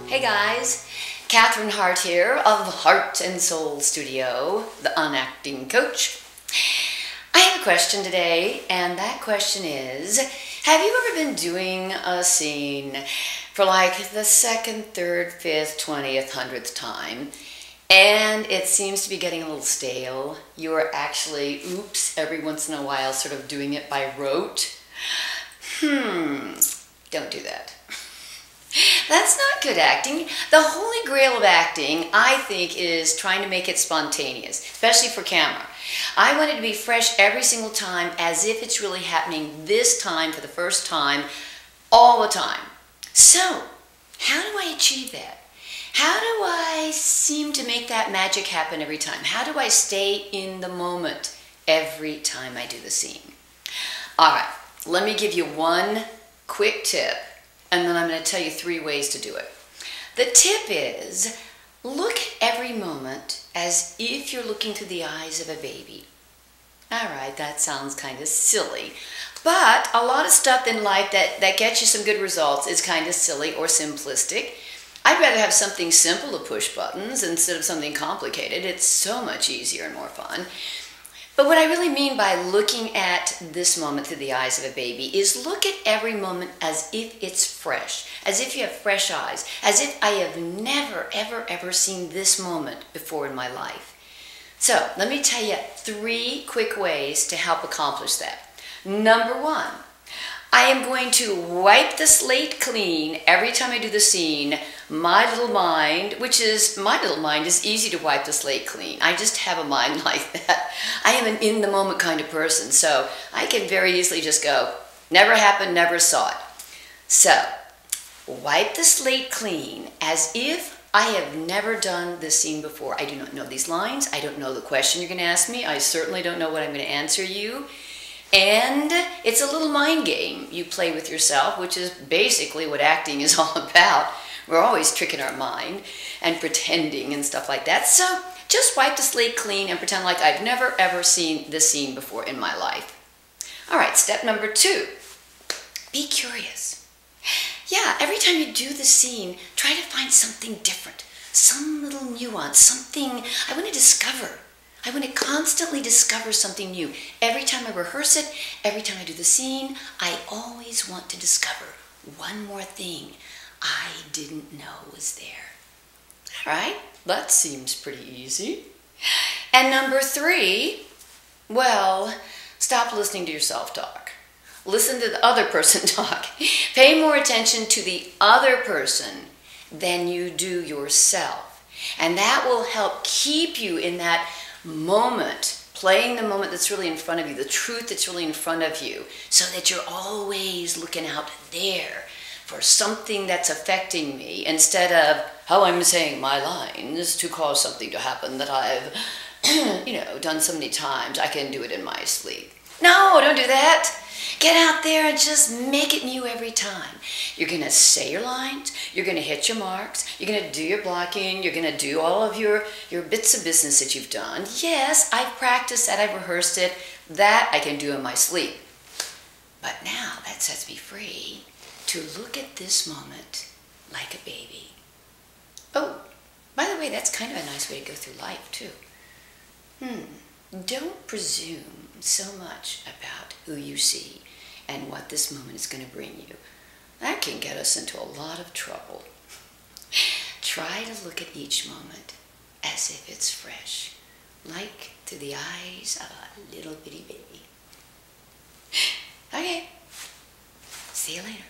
Hey guys, Cathryn Hartt here of Heart and Soul Studio, the unacting coach. I have a question today, and that question is, have you ever been doing a scene for like the second, third, fifth, 20th, 100th time, and it seems to be getting a little stale? You are actually, every once in a while sort of doing it by rote? Don't do that. That's not good acting. The holy grail of acting, I think, is trying to make it spontaneous, especially for camera. I want it to be fresh every single time, as if it's really happening this time for the first time, all the time. So, how do I achieve that? How do I seem to make that magic happen every time? How do I stay in the moment every time I do the scene? All right, let me give you one quick tip, and then I'm going to tell you 3 ways to do it. The tip is, look at every moment as if you're looking through the eyes of a baby. All right, that sounds kind of silly, but a lot of stuff in life that gets you some good results is kind of silly or simplistic. I'd rather have something simple to push buttons instead of something complicated. It's so much easier and more fun. But what I really mean by looking at this moment through the eyes of a baby is look at every moment as if it's fresh, as if you have fresh eyes, as if I have never, ever, ever seen this moment before in my life. So let me tell you 3 quick ways to help accomplish that. Number 1, I am going to wipe the slate clean every time I do the scene. My little mind is easy to wipe the slate clean. I just have a mind like that. I am an in-the-moment kind of person, so I can very easily just go, never happened, never saw it. So, wipe the slate clean as if I have never done this scene before. I do not know these lines. I don't know the question you're going to ask me. I certainly don't know what I'm going to answer you. And it's a little mind game you play with yourself, which is basically what acting is all about. We're always tricking our mind and pretending and stuff like that. So just wipe the slate clean and pretend like I've never ever seen this scene before in my life. All right, step number 2, be curious. Yeah, every time you do the scene, try to find something different, some little nuance, something I want to discover. I want to constantly discover something new. Every time I rehearse it, every time I do the scene, I always want to discover one more thing I didn't know was there. All right, that seems pretty easy. And number 3, well, stop listening to yourself talk. Listen to the other person talk. Pay more attention to the other person than you do yourself. And that will help keep you in that moment, playing the moment that's really in front of you, the truth that's really in front of you, so that you're always looking out there for something that's affecting me, instead of how I'm saying my lines to cause something to happen that I've, done so many times, I can do it in my sleep. No, don't do that. Get out there and just make it new every time. You're going to say your lines, you're going to hit your marks, you're going to do your blocking, you're going to do all of your bits of business that you've done. Yes, I've practiced that, I've rehearsed it, that I can do in my sleep. But now that sets me free to look at this moment like a baby. Oh, by the way, that's kind of a nice way to go through life, too. Don't presume so much about who you see and what this moment is going to bring you. That can get us into a lot of trouble. Try to look at each moment as if it's fresh, like through the eyes of a little bitty baby. Okay, see you later.